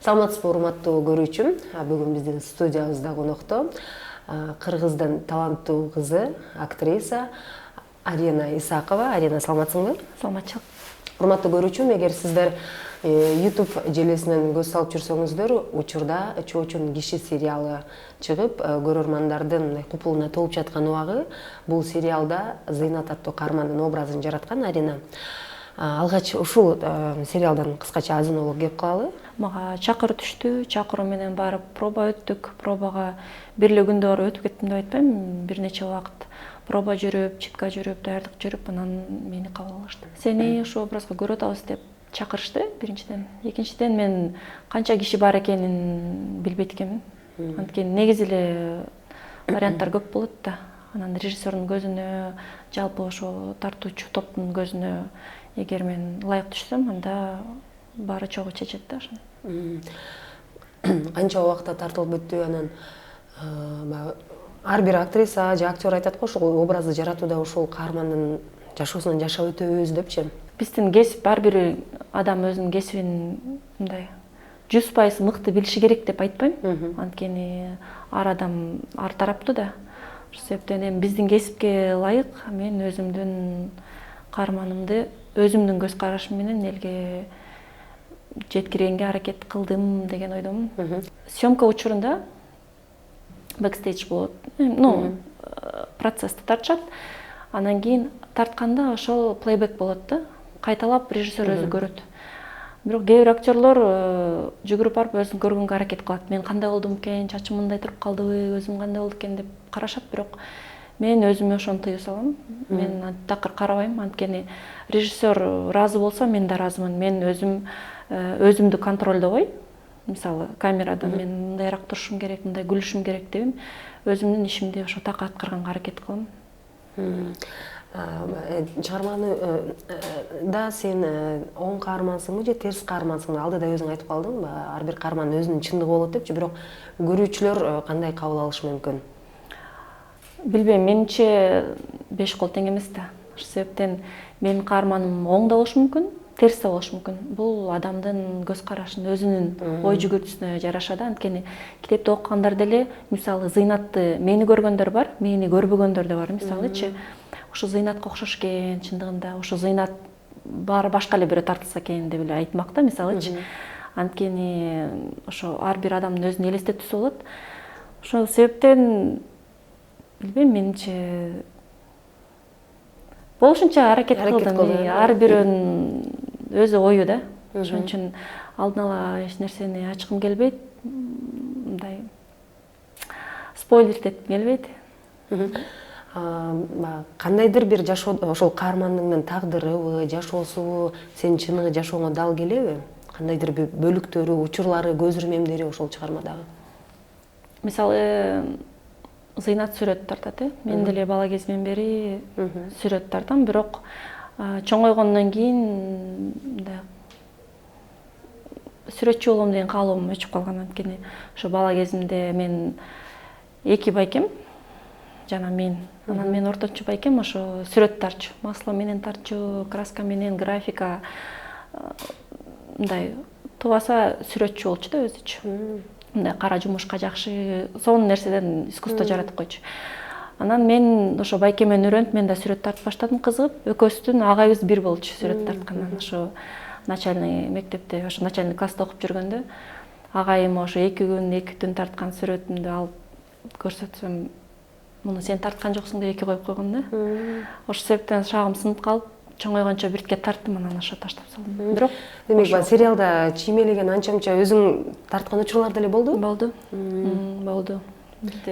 Саламатсызбы урматтуу көрүүчүм. Бүгүн биздин студиябызда конокто Кыргыздын таланттуу кызы, актриса Арина Исакова. Арина, саламатсыңбы? Саламатчылык. Урматтуу көрүүчүм, эгер сиздер YouTube желесинен көз салып жүрсөңүздөр, учурда Чоочун киши сериалы чыгып, көрөрмандардын купулуна толуп жаткан убагы. Бул сериалда Зыйнат аттуу каармандын образын жараткан Арина. Алгач ушул сериалдан кыскача азын-олук кеп калалы. Мага чакыруу түштү, чакыруу менен барып проба өттүк. Пробага бир эле күндө барып өтүп кеттим деп айтпайм, бир нече убакыт проба жүрүп, читка жүрүп, даярдык жүрүп, анан мени кабыл алышты. Сени ушул образга көрүп атабыз деп чакырышты биринчиден. Экинчиден мен канча киши бар экенин билбейт экенмин. Анткени негизи эле варианттар көп болот да. Анан режиссердун көзүнө, жалпы ошо тартуучу топтун көзүнө эгер мен ылайык түшсөм, анда баары чогуу чечет да ошону. Канча убакытта тартылып өттү, анан ар бир актриса же актер айтат го, ошол образды жаратууда ошол каармандын жашоосунан жашап өтөбүз депчи. Биздин кесип, ар бир адам өзүнүн кесибин мындай 100% мыкты билиши керек деп айтпайм. Анткени ар адам ар тараптуу да. Ошол себептен эми биздин кесипке ылайык мен өзүмдүн каарманымды өзүмдүн көз карашым менен элге жеткиргенге аракет кылдым деген ойдомун. Съемка учурунда бэкстейдж болот. Процессти тартышат. Анан кийин тартканда ошол плейбек болот да. Кайталап режиссер өзү көрөт. Бирок кээ бир актерлор жүгүрүп барып өзүн көргөнгө аракет кылат. Мен кандай болдум экен, чачым мындай туруп калдыбы, өзүм кандай болду экен деп карашат, бирок мен өзүмө ошону тыюу салам. Мен такыр карабайм, анткени режиссер ыраазы болсо мен да ыраазымын. Мен өзүмдү контролдобой, мисалы камерада мен мындайраак турушум керек, мындай күлүшүм керек деп өзүмдүн ишимди ошо так аткарганга аракет кылам. Чыгарманы да сен оң каармансыңбы же терс каармансыңбы? Алдыда өзүң айтып калдың, ар бир каармандын өзүнүн чындыгы болот депчи, бирок көрүүчүлөр кандай кабыл алышы мүмкүн? Билбейм, менимче 5 кол тең эмес да. Ошол себептен менин каарманым оң да болушу мүмкүн, терс да болушу мүмкүн. Бул адамдын көз карашын, өзүнүн ой жүгүртүүсүнө жараша да. Анткени китепти окугандар деле, мисалы Зыйнатты мени көргөндөр бар, мени көрбөгөндөр да бар. Мисалычы, ошо Зыйнатка окшош экен, чындыгында ошо Зыйнат баары башка эле бирөө тартылса экен деп эле айтмак да, мисалычы. Анткени ошо ар бир адамдын өзүнүн элестетүүсү болот. Ошол себептен билбейм, менимче болушунча аракет кылдым. Ар бирөөнүн өзү ою да. Ошон үчүн алдын ала эч нерсени ачкым келбейт. Мындай спойлер этким келбейт. Кандайдыр бир жашоо, ошол каармандын тагдырыбы, жашоосу сенин чыныгы жашооңо дал келеби? Кандайдыр бир бөлүктөрү, учурлары, көз ирмемдери ошол чыгармадагы? Мисалы Зыйнат сүрөт тартат, мен деле бала кезимден бери сүрөт тартам, бирок чоңойгондон кийин мындай сүрөтчү болом деген каалоом өчүп калган. Анткени ошо бала кезимде мен 2 байкем жана мен. Анан мен орточу байкем ошо сүрөт тарчу, масло менен тарчу, краска менен, графика мындай тубаса сүрөтчү болчу да өзүчү. Мындай кара жумушка жакшы, сонун нерседен искусство жаратып койчу. Анан мен ошо байкемден үйрөнүп, мен да сүрөт тартып баштадым, кызыгып. Экөөбүздүн агайыбыз бир болчу сүрөт тарткандан. Ошо начальный мектепте, ошо начальный класста окуп жүргөндө агайым ошо 2 күн, 2 түн тарткан сүрөтүмдү алып көрсөтсөм, муну сен тарткан жоксуң деп 2 коюп койгон да. Ошол себептен шагым сынып калып, чоңойгончо биртке тарттым, анан ошо таштап салдым. Бирок демек сериалда чиймелеген анча-мынча өзүң тарткан учурлар деле болду? Болду. Болду.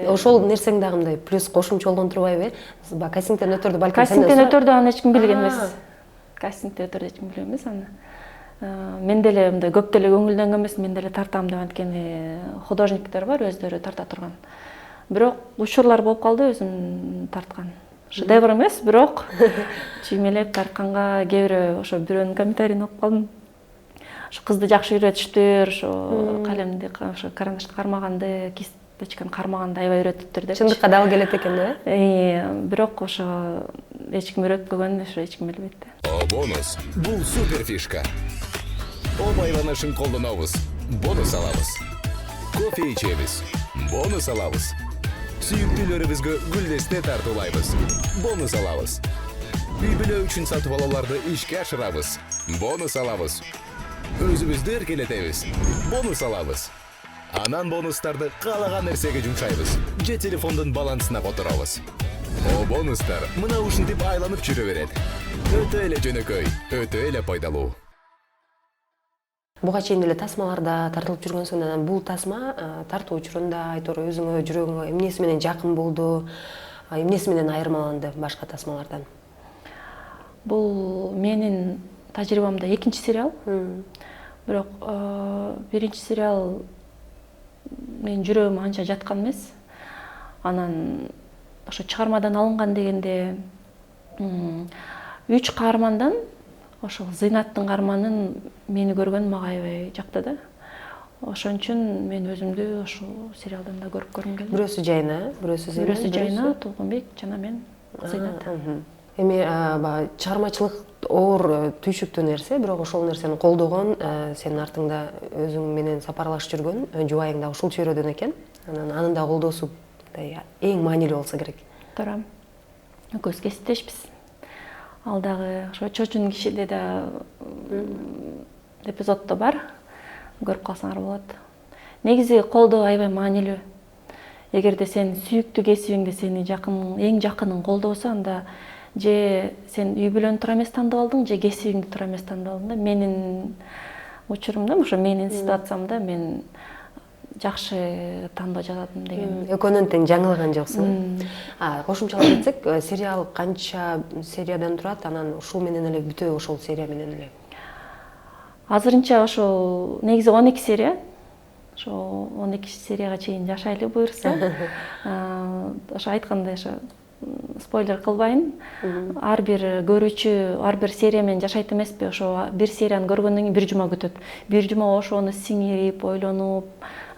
Ошол нерсең дагы мындай плюс кошумча болгон турбайбы? Кастингден өтөрдү балким. Кастингден өтөрдү, аны эч ким билген эмес. Кастингден өтөрдү эч ким билген эмес аны. Мен деле мындай көп деле көңүлдөнгөн эмес, мен деле тартам деп, анткени художниктер бар өздөрү тарта турган. Бирок учурлар болуп калды өзүм тарткан. Шедевр эмес, бирок чиймелеп тартканга кээ бирөө ошо бирөөнүн комментарийин окуп калдым. Ошо кызды жакшы үйрөтүштүр, ошо калемди, ошо карандашты кармаганды, кисточканы кармаганды аябай үйрөтүптүр деп. Чындыкка дал келет экен да? Бирок ошо эч ким үйрөтпөгөн, ошо эч ким билбейт да. Бонус. Бул супер фишка. О байланышын колдонобуз. бонус алабыз. Кофе ичебиз, бонус алабыз. Сүйүктүүлөрүбүзгө гүлдесте тартуулайбыз, бонус алабыз. Үй бүлө үчүн сатып алууларды ишке ашырабыз, бонус алабыз. Өзүбүздү эркелетебиз, бонус алабыз. Анан бонустарды каалаган нерсеге жумшайбыз же телефондун балансына которобуз. О бонустар мына ушинтип айланып жүрө берет. Өтө эле жөнөкөй, өтө эле пайдалуу. Буга чейин эле тасмаларда тартылып жүргөнсүң, анан бул тасма тартуу учурунда айтор өзүңө жүрөгүңө эмнеси менен жакын болду, эмнеси менен айырмаланды башка тасмалардан? Бул менин тажрыйбамда экинчи сериал. Бирок биринчи сериал менин жүрөгүмө анча жаткан эмес. Анан ошо чыгармадан алынган дегенде 3 каармандан ошол Зыйнаттын каарманын мени көргөн мага аябай жакты да. Ошон үчүн мен өзүмдү ошол сериалдан да көрүп көргүм келди. Бирөөсү Жайна, Бирөөсү Жайна, Толкунбек, жана мен Зыйнат. Эми чыгармачылык оор түйшүктүү нерсе, бирок ошол нерсени колдогон, сенин артыңда өзүң менен сапарлаш жүргөн жубайың да ушул чөйрөдөн экен. Анын да колдоосу эң маанилүү болсо керек. Туура. Экөөбүз кесиптешпиз. Ал дагы ошо чочун кишиде да эпизоддо бар. Көрүп калсаңар болот. Негизи колдоо аябай маанилүү. Эгерде сен сүйүктүү кесибиңде сени эң жакының колдосо, анда же сен үй бүлөнү туура эмес тандап алдың, же кесибиңди туура эмес тандап алдың да. Менин учурумда, ошо менин ситуациямда мен жакшы тандоо жасадым деген. Экөөнөн тең жаңылган жоксуң. Кошумчалап кетсек, сериал канча сериядан турат, анан ушул менен эле бүтөбү, ошол серия менен эле? Азырынча ошо негизи 12 серия. Ошо 12 серияга чейин жашайлы буюрса. Ошо айткандай, ошо спойлер кылбайын. Ар бир көрүүчү ар бир серия менен жашайт эмеспи? Ошо бир серияны көргөндөн кийин бир жума күтөт. Бир жума ошону сиңирип, ойлонуп,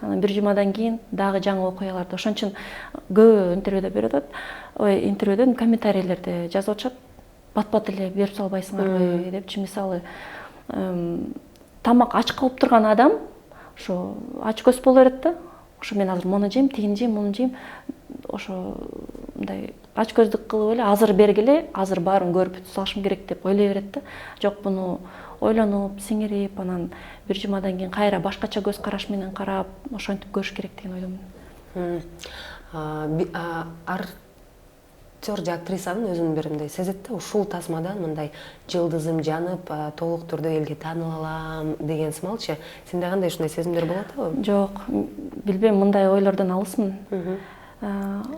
анан бир жумадан кийин дагы жаңы окуяларды. Ошон үчүн көп интервьюда берип атат. Интервьюдөн комментарийлерде жазып атышат. Бат-бат эле берип салбайсыңарбы депчи. Мисалы, тамак ач калып турган адам ошо ач көз боло берет да. Ошо мен азыр муну жейм, тигини жейм, муну жейм. Ошо мындай ач көздүк кылып эле азыр бергиле, азыр баарын көрүп бүтүп салышым керек деп ойлой берет да. Жок, буну ойлонуп, сиңирип, анан бир жумадан кийин кайра башкача көз караш менен карап, ошентип көрүш керек деген ойдомун. Актер же актрисанын өзүнүн бир мындай сезет да, ушул тасмадан мындай жылдызым жанып, толук түрдө элге тааныла алам деген сымалчы. Сенде кандай ушундай сезимдер болот абы? Жок, билбейм, мындай ойлордон алысмын.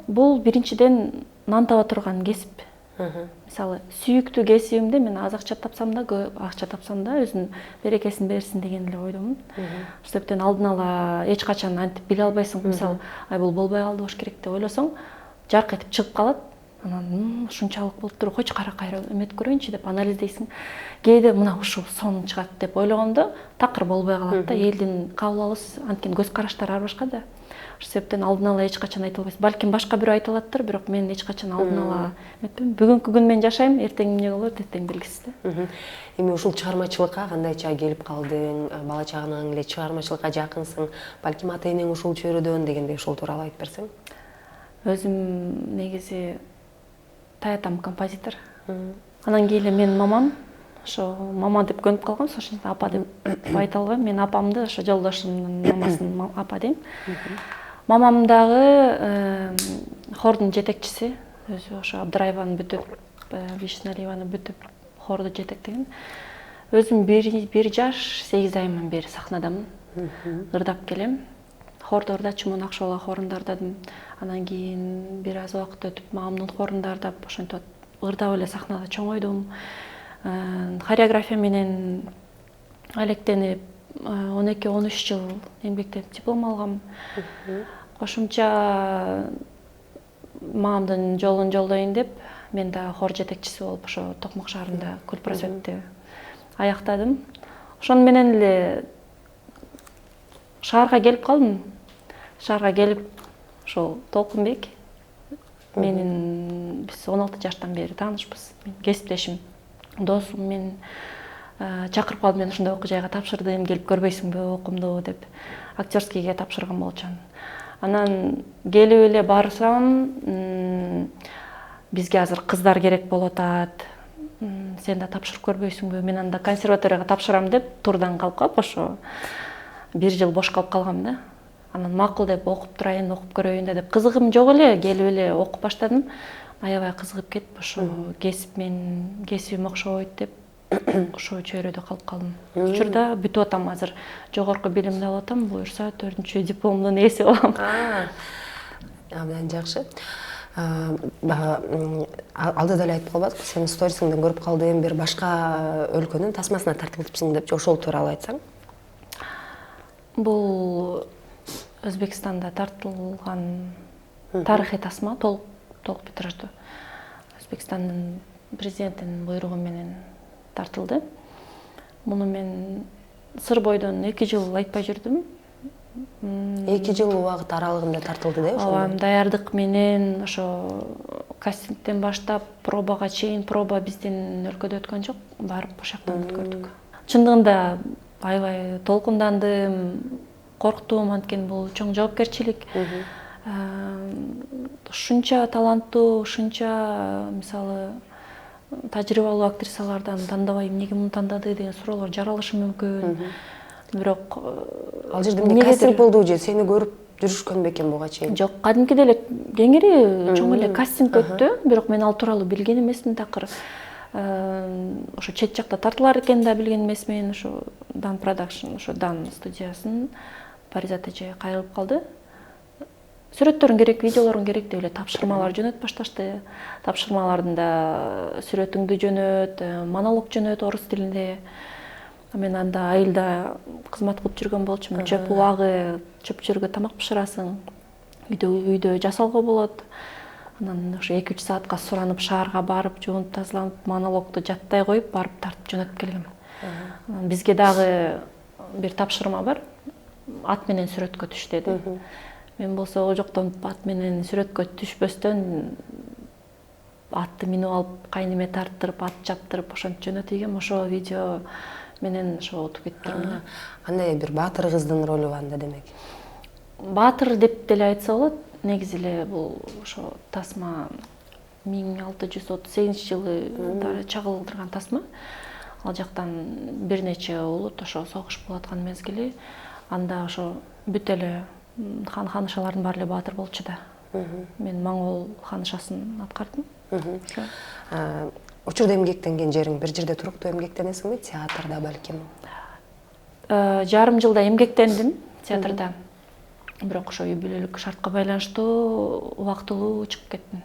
Бул биринчиден нан таба турган кесип. Мисалы, сүйүктүү кесибимде мен аз акча тапсам да, көп акча тапсам да, өзүнүн берекесин берсин деген эле ойдомун. Ошол себептен алдын ала эч качан антип биле албайсың. Мисалы, бул болбой калды болуш керек деп ойлосоң, жарк этип чыгып калат. Анан ушунчалык болуп туруп, койчу кайра эметип көрөйүнчү деп анализдейсиң. Кээде мына ушул сонун чыгат деп ойлогондо такыр болбой калат да. Элдин кабыл алуусу анткени көз караштары ар башка да. Ошол себептен алдын ала эч качан айта албайсың. Балким башка бирөө айта алаттыр, бирок мен эч качан алдын ала эметпейм. Бүгүнкү күн менен жашайм, эртең эмне болот, эртең белгисиз да. Эми ушул чыгармачылыкка кандайча келип калдың? Бала чагыңан эле чыгармачылыкка жакынсың. Балким ата энең ушул чөйрөдөн дегендей ушул тууралуу айтып берсең. Өзүм негизи таятам композитор. Анан кийин эле менин мамам, ошо мама деп көнүп калгам, ошон үчүн апа деп айта албайм. Мен апамды ошо жолдошумдун мамасын апа дейм. Мамам дагы хордун жетекчиси. Өзү ошо Абдыраеваны бүтүп, Вишналиеваны бүтүп, хорду жетектеген. Өзүм 1 жаш 8 айыман бери сахнадамын. Ырдап келем. Хорду ырдачумун, Акшола хорун ырдадым. Анан кийин бир аз убакыт өтүп мамамдын хорун ырдап, ошентип ырдап эле сахнада чоңойдум. Хореография менен алектенип 12-13 жыл эмгектенип диплом алгам. Кошумча мамамдын жолун жолдоюн деп мен да хор жетекчиси болуп ошо Токмок шаарында Культпросветти аяктадым. Ошону менен эле шаарга келип калдым. Шаарга келип ошол Толкунбек менин биз 16 жаштан бери таанышпыз. Мен кесиптешим, досум, мен чакырып калып мен ушундай окуу жайга тапшырдым, келип көрбөйсүңбү окуумду деп актерскийге тапшырган болчумун. Анан келип эле барсам, бизге азыр кыздар керек болуп атат. Сен да тапшырып көрбөйсүңбү? Мен анда консерваторияга тапшырам деп турдан калып калып, ошо 1 жыл бош калып калгам да. Анан макул деп окуп турайын, окуп көрөйүн да деп кызыгым жок эле, келип эле окуп баштадым. Аябай кызыгып кетип, ошо кесибим окшобойт деп ошо чөйрөдө калып калдым. Учурда бүтүп атам азыр. Жогорку билимди алып атам, буюрса 4-чү дипломдун ээси болом. Абдан жакшы. Алдыда эле айтып калбадык, сенин сторисиңден көрүп калдым, бир башка өлкөнүн тасмасына тартылыпсың деп, ошол тууралуу айтсаң. Бул Өзбекстанда тартылган тарыхый тасма, толук метраждуу. Өзбекстандын президентинин буйругу менен тартылды. Муну мен сыр бойдон 2 жыл айтпай жүрдүм. 2 жыл убакыт аралыгында тартылды да ошол. Ооба, даярдык менен ошо кастингден баштап пробага чейин, проба биздин өлкөдө өткөн жок, барып ошол жактан өткөрдүк. Чындыгында аябай толкундандым, корктум, анткени бул чоң жоопкерчилик. Ушунча таланттуу, ушунча мисалы тажрыйбалуу актрисалардан тандабай эмнеге муну тандады деген суроолор жаралышы мүмкүн. Бирок Ал жерде эмне кастинг болду же сени көрүп жүрүшкөн бекен буга чейин? Жок, кадимкидей эле кеңири чоң эле кастинг өттү, бирок мен ал тууралуу билген эмесмин такыр. Ошо чет жакта тартылар экен да билген эмесмин. Ошо Дан Production, ошо Дан студиясынын Паризат эже кайрылып калды. Сүрөттөрүң керек, видеолоруң керек деп эле тапшырмалар жөнөтүп башташты. Тапшырмаларында сүрөтүңдү жөнөт, монолог жөнөт орус тилинде. Мен анда айылда кызмат кылып жүргөн болчумун. Чөп убагы, чөпчөргө тамак бышырасың. Үйдө жасалга болот. Анан ошо 2-3 саатка суранып шаарга барып, жуунуп тазаланып, монологду жаттай коюп, барып тартып жөнөтүп келгем. Бизге дагы бир тапшырма бар. Ат менен сүрөткө түш деди. Мен болсо о жоктон ат менен сүрөткө түшпөстөн атты минип алып, кайнеме тарттырып, ат чаптырып, ошентип жөнөтүгем. Ошо видео менен ошо утуп кеткем. Андай бир баатыр кыздын ролу бар анда демек. Баатыр деп деле айтса болот. Негизи эле бул ошо тасма 1638-жылы чагылдырган тасма. Ал жактан бир нече улут ошо согуш болуп аткан мезгили. Анда ошо бүт эле ханышалардын баары эле баатыр болчу да. Мен моңгол ханышасын аткардым. Учурда эмгектенген жериң бир жерде туруктуу эмгектенесиңби? Театрда балким? Жарым жылда эмгектендим театрда. Бирок ошо үй бүлөлүк шартка байланыштуу убактылуу чыгып кеттим.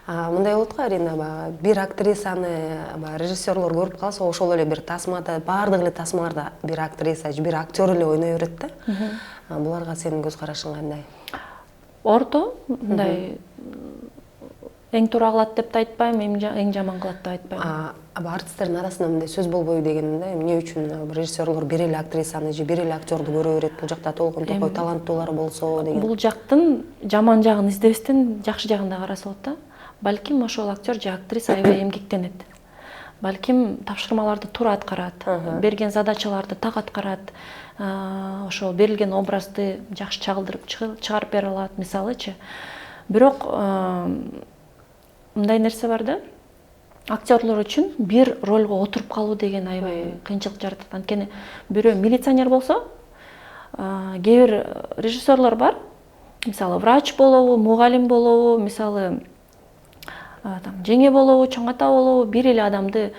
Мындай болот го Арина, бир актрисаны режиссерлор көрүп калса, ошол эле бир тасмада, баардык эле тасмаларда бир актриса, бир актер эле ойной берет да. Буларга сенин көз карашың кандай? Орто, мындай эң туура кылат деп да айтпайм, эң жаман кылат деп айтпайм. Артисттердин арасында мындай сөз болбойбу дегенде, эмне үчүн режиссерлор бир эле актрисаны же бир эле актерду көрө берет, бул жакта толкун токой таланттуулар болсо деген. Бул жактын жаман жагын издебестен жакшы жагын да караса болот да. Балким ошол актер же актриса аябай эмгектенет. Балким тапшырмаларды туура аткарат, берген задачаларды так аткарат, ошол берилген образды жакшы чагылдырып чыгарып бере алат, мисалычы. Бирок мындай нерсе бар да. Актерлор үчүн бир ролго отуруп калуу деген аябай кыйынчылык жаратат. Анткени бирөө милиционер болсо, кээ бир режиссерлор бар. Мисалы врач болобу, мугалим болобу, мисалы жеңе болобу, чоң ата болобу, бир эле адамды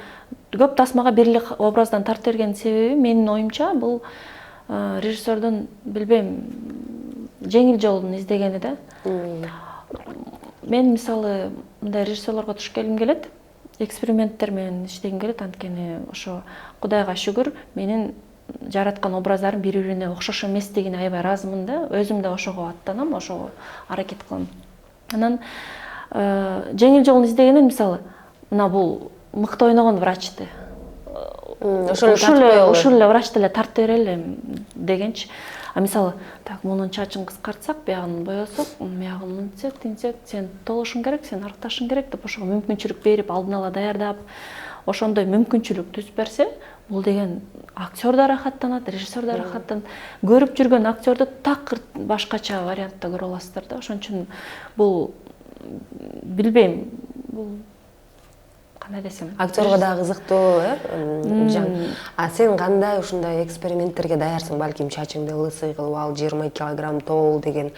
көп тасмага бир эле образдан тартып берген себеби менин оюмча бул режиссердун билбейм жеңил жолун издегени да. Мен мисалы мындай режиссерлорго туш келгим келет. Эксперименттер менен иштегим келет, анткени ошо Кудайга шүгүр менин жараткан образдарым бири-бирине окшош эмес деген аябай ыраазымын да. Өзүм да ошого аттанам, ошого аракет кылам. Анан жеңил жолун издегенен мисалы мына бул мыкты ойногон врачты ошол эле врачты эле тартып берели дегенчи. Мисалы, так, мунун чачын кыскартсак, биягын боёсок, биягын мынтсек, тинтсек, сен толушуң керек, сен арыкташың керек деп ошого мүмкүнчүлүк берип, алдын ала даярдап, ошондой мүмкүнчүлүк түзүп берсе, бул деген актер да рахаттанат, режиссер да рахаттанат. Көрүп жүргөн актерду такыр башкача вариантта көрө аласыздар да. Ошон үчүн бул билбейм, бул кандай десем, актерго да кызыктуу, А сен кандай ушундай эксперименттерге даярсың? Балким чачыңды лысый кылып ал, 20 килограмм тол деген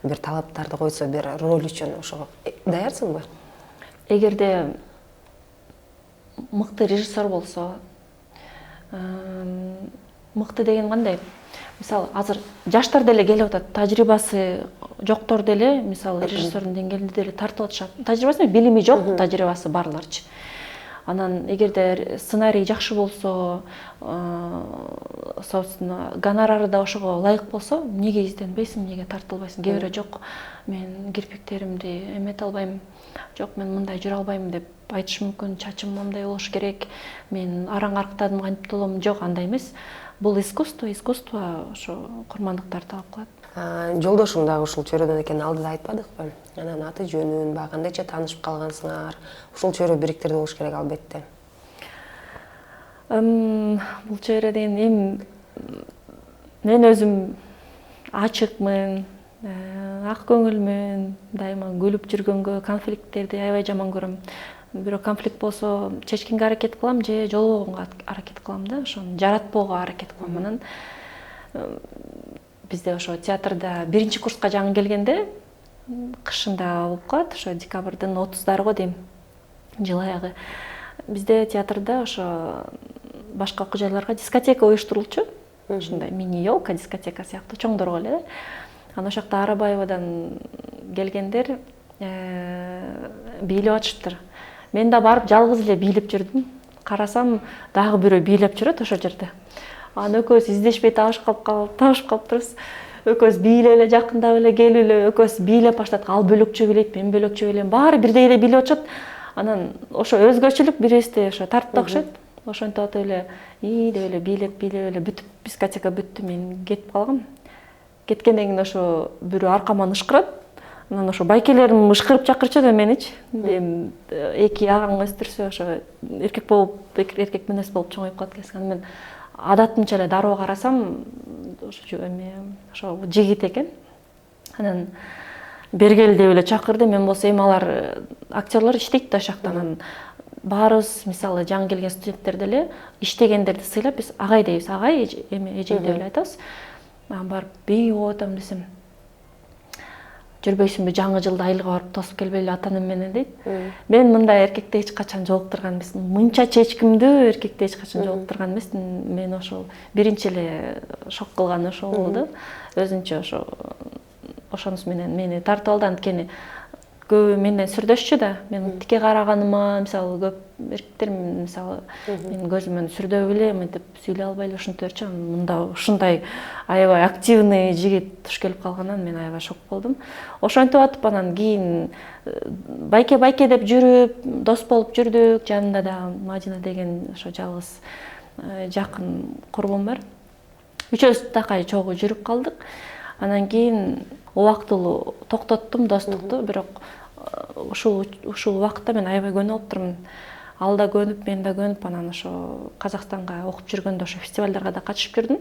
бир талаптарды койсо, бир роль үчүн ошого даярсыңбы? Эгерде мыкты режиссер болсо, мыкты деген кандай? Мисалы, азыр жаштар деле келип атат, тажрыйбасы жоктор деле, мисалы, режиссердин деңгээлинде деле тартып атышат. Тажрыйбасы, билими жок, тажрыйбасы барларчы. Анан эгерде сценарий жакшы болсо, собственно, гонорары да ошого ылайык болсо, эмнеге изденбейсиң, эмнеге тартылбайсың? Кээ бирөө жок, мен кирпиктеримди эмете албайм, жок, мен мындай жүрө албайм деп айтышы мүмкүн, чачым мындай болуш керек, мен араң арктадым, кантип толом, жок, андай эмес. Бул искусство ошо курмандыктарды талап кылат. Жолдошуң дагы ушул чөйрөдөн экенин алдыда айтпадыкпы? Анан аты жөнүн, баягы кандайча таанышып калгансыңар? Ушул чөйрө бириктирди болуш керек албетте. Бул чөйрө деген мен өзүм ачыкмын, ак көңүлмүн, дайыма күлүп жүргөнгө, конфликттерди аябай жаман көрөм. Бирок конфликт болсо чечкенге аракет кылам же жолбогонго аракет кылам да, ошону жаратпоого аракет кылам. Анан бизде ошо театрда биринчи курска жаңы келгенде, кышында болуп калат, ошо декабрдын 30-дары го дейм, жыл аягы. Бизде театрда ошо башка окуу жайларга дискотека уюштурулчу. Ушундай мини-ёлка дискотека сыяктуу чоңдорго эле. Анан ошол жакта Арабаевадан келгендер бийлеп атышыптыр. Мен да барып жалгыз эле бийлеп жүрдүм. Карасам, дагы бирөө бийлеп жүрөт ошол жерде. Анан экөөбүз издешпей табышып калыптырбыз. Экөөбүз бийлеп эле жакындап эле келип эле экөөбүз бийлеп баштадык. Ал бөлөкчө бийлейт, мен бөлөкчө бийлейм. Баары бирдей эле бийлеп атышат. Анан ошо өзгөчөлүк бирибизди ошо тартып окшойт. Ошентип атып эле деп эле бийлеп эле бүтүп, дискотека бүттү, мен кетип калгам. Кеткенден кийин ошо бирөө аркаман ышкырат. Анан ошо байкелерим ышкырып чакырчу меничи. Эки агаң өстүрсө ошо эркек мүнөз болуп чоңоюп калат экенсиң. Мен адатымча эле дароо карасам, ошо жигит экен. Анан бергел деп эле чакырды. Мен болсо алар актерлор иштейт да ошакта. Анан баарыбыз, мисалы, жаңы келген студенттер деле иштегендерди сыйлап, биз агай дейбиз. Агай, эжей деп эле айтабыз. Мен барып бей болуп атам десем, жүрбөйсүңбү, жаңы жылда айылга барып тосуп келбейли ата-анам менен дейт. Мен мындай эркекти эч качан жолуктурган эмесмин. Мынча чечкимдүү эркекти эч качан жолуктурган эмесмин. Мен ошол биринчи эле шок кылганы ошол болду. Өзүнчө ошонусу менен мени тартып алды. Анткени көбү менден сүрдөшчү да. Мен тике караганыма, мисалы, көп эркектер, мисалы, мен көзүмөн сүрдөп эле, мынтип сүйлөй албай эле ушинтип берчү. Мында ушундай аябай активный жигит туш келип калганынан мен аябай шок болдум. Ошентип атып, анан кийин байке деп жүрүп, дос болуп жүрдүк. Жанымда да Мадина деген ошо жалгыз жакын курбум бар. Үчөөбүз такай чогуу жүрүп калдык. Анан кийин убактылуу токтоттум достукту, бирок ушул убакытта мен аябай көнүп алыптырмын. Ал да көнүп, мен да көнүп, анан ошо Казакстанга окуп жүргөндө ошо фестивалдарга да катышып жүрдүм.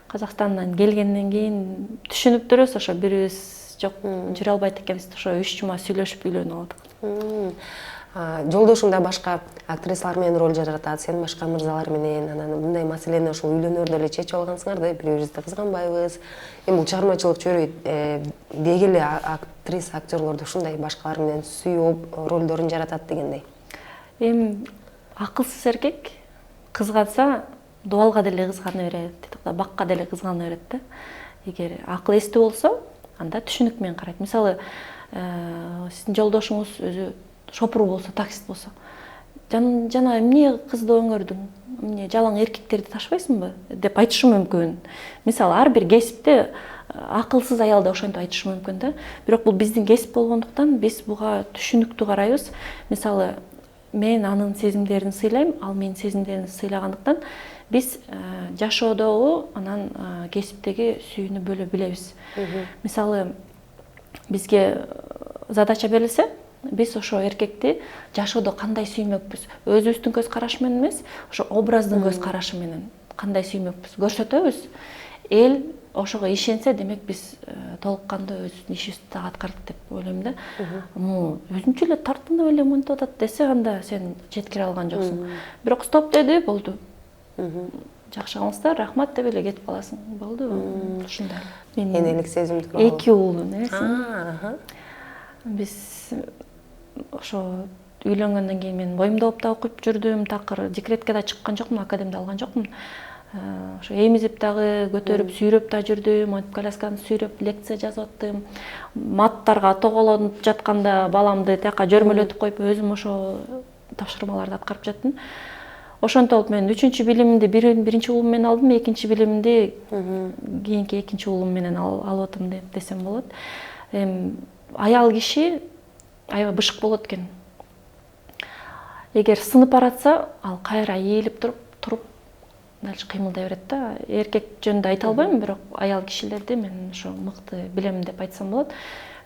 Казакстандан келгенден кийин түшүнүптүрбүз, ошо бирибиз жок, жүрө албайт экенбиз, ошо 3 жума сүйлөшүп үйлөнүп алдык. Жолдошуң да башка актрисалар менен роль жаратат, сен башка мырзалар менен, анан мындай маселени ошол үйлөнөрдө эле чечип алгансыңар да, бири-бирибизди кызганбайбыз. Эми бул чыгармачылык чөйрө деги эле актриса, актерлорду ушундай башкалар менен сүйүп, ролдорун жаратат дегендей. Эми акылсыз эркек кызганса, дубалга деле кызгана берет, бакка деле кызгана берет да. Эгер акыл эстүү болсо, анда түшүнүк менен карайт. Мисалы, сиздин жолдошуңуз өзү шопур болсо, таксист болсо, жана эмне кызды өңөрдүң, эмне жалаң эркектерди ташпайсыңбы деп айтышы мүмкүн. Мисалы, ар бир кесипте акылсыз аял да ошентип айтышы мүмкүн да. Бирок бул биздин кесип болгондуктан биз буга түшүнүктүү карайбыз. Мисалы, мен анын сезимдерин сыйлайм, ал менин сезимдеримди сыйлагандыктан биз жашоодогу анан кесиптеги сүйүүнү бөлө билебиз. Мисалы, бизге задача берилсе, биз ошо эркекти жашоодо кандай сүймөкпүз, өзүбүздүн көз карашы менен эмес, ошо образдын көз карашы менен кандай сүймөкпүз көрсөтөбүз. Эл ошого ишенсе, демек биз толук кандуу өзүбүздүн ишибизди дагы аткардык деп ойлойм да. Өзүнчө эле тартынып эле монтип атат десе, анда сен жеткире алган жоксуң. Бирок стоп деди, болду. Жакшы кылыңыздар, рахмат деп эле кетип каласың. Болду. Ушундай. Мен Энелик сезим тууралуу. 2 уулдун энесимин. Биз ошо үйлөнгөндөн кийин мен моюмдоп да окуп жүрдүм, такыр декретке да чыккан жокмун, академде алган жокмун. Ошо эмизип дагы, көтөрүп, сүйрөп да жүрдүм, монтип колясканы сүйрөп лекция жазып аттым. Маттарга тоголонуп жатканда баламды тияка жөрмөлөтүп коюп, өзүм ошо тапшырмаларды аткарып жаттым. Ошентип мен 3-чү билимимди биринчи уулум менен алдым, 2-чи билимимди кийинки 2-чи уулум менен алып атам деп десем болот. Аял киши аябай бышык болот экен. Эгер сынып баратса, ал кайра ийилип туруп дальше кыймылдай берет да. Эркек жөнүндө айта албайм, бирок аял кишилерди мен ошо мыкты билем деп айтсам болот.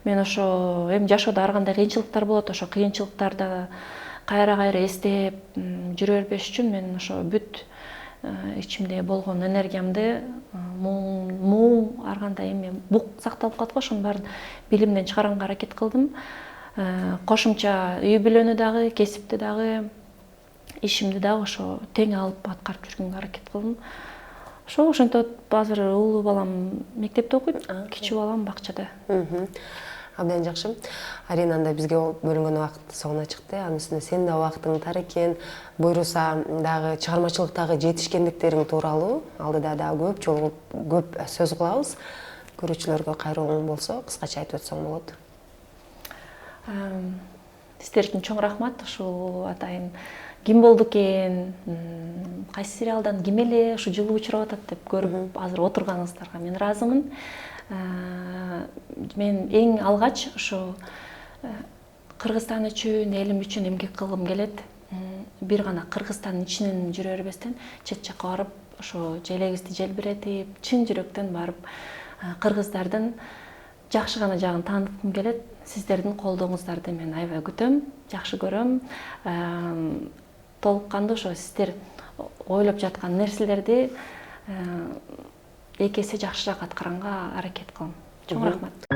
Мен ошо жашоодо ар кандай кыйынчылыктар болот, ошо кыйынчылыктарда кайра эстеп жүрө бербеш үчүн мен ошо бүт ичимде болгон энергиямды, муң ар кандай эме бук сакталып калат го, ошонун баарын билимден чыгаранга аракет кылдым. Кошумча үй бүлөнү дагы, кесипти дагы, ишимди дагы ошо тең алып аткарып жүргөнгө аракет кылдым. Ошентип азыр улуу балам мектепте окуйт, кичүү балам бакчада. Абдан жакшы. Арина, анда бизге бөлүнгөн убакыт соңуна чыкты. Анын үстүнө сенин да убактың тар экен. Буйруса дагы чыгармачылыктагы жетишкендиктериң тууралуу алдыда дагы көп сөз кылабыз. Көрүүчүлөргө кайрылган болсо, кыскача айтып өтсөң болот. Сиздер үчүн чоң рахмат. Ушул атайын ким болду экен, кайсы сериалдан ким эле ушу жылуу учурап атат деп көрүп азыр отурганыңыздарга мен ыраазымын. Мен эң алгач ошо Кыргызстан үчүн, элим үчүн эмгек кылгым келет. Бир гана Кыргызстандын ичинен жүрө бербестен, чет жакка барып, ошо желегибизди желбиретип, чын жүрөктөн барып, кыргыздардын жакшы гана жагын тааныткым келет. Сиздердин колдооңуздарды мен аябай күтөм, жакшы көрөм. Толук кандуу ошо сиздер ойлоп жаткан нерселерди эки эсе жакшыраак аткаранга аракет кылам. Чоң рахмат.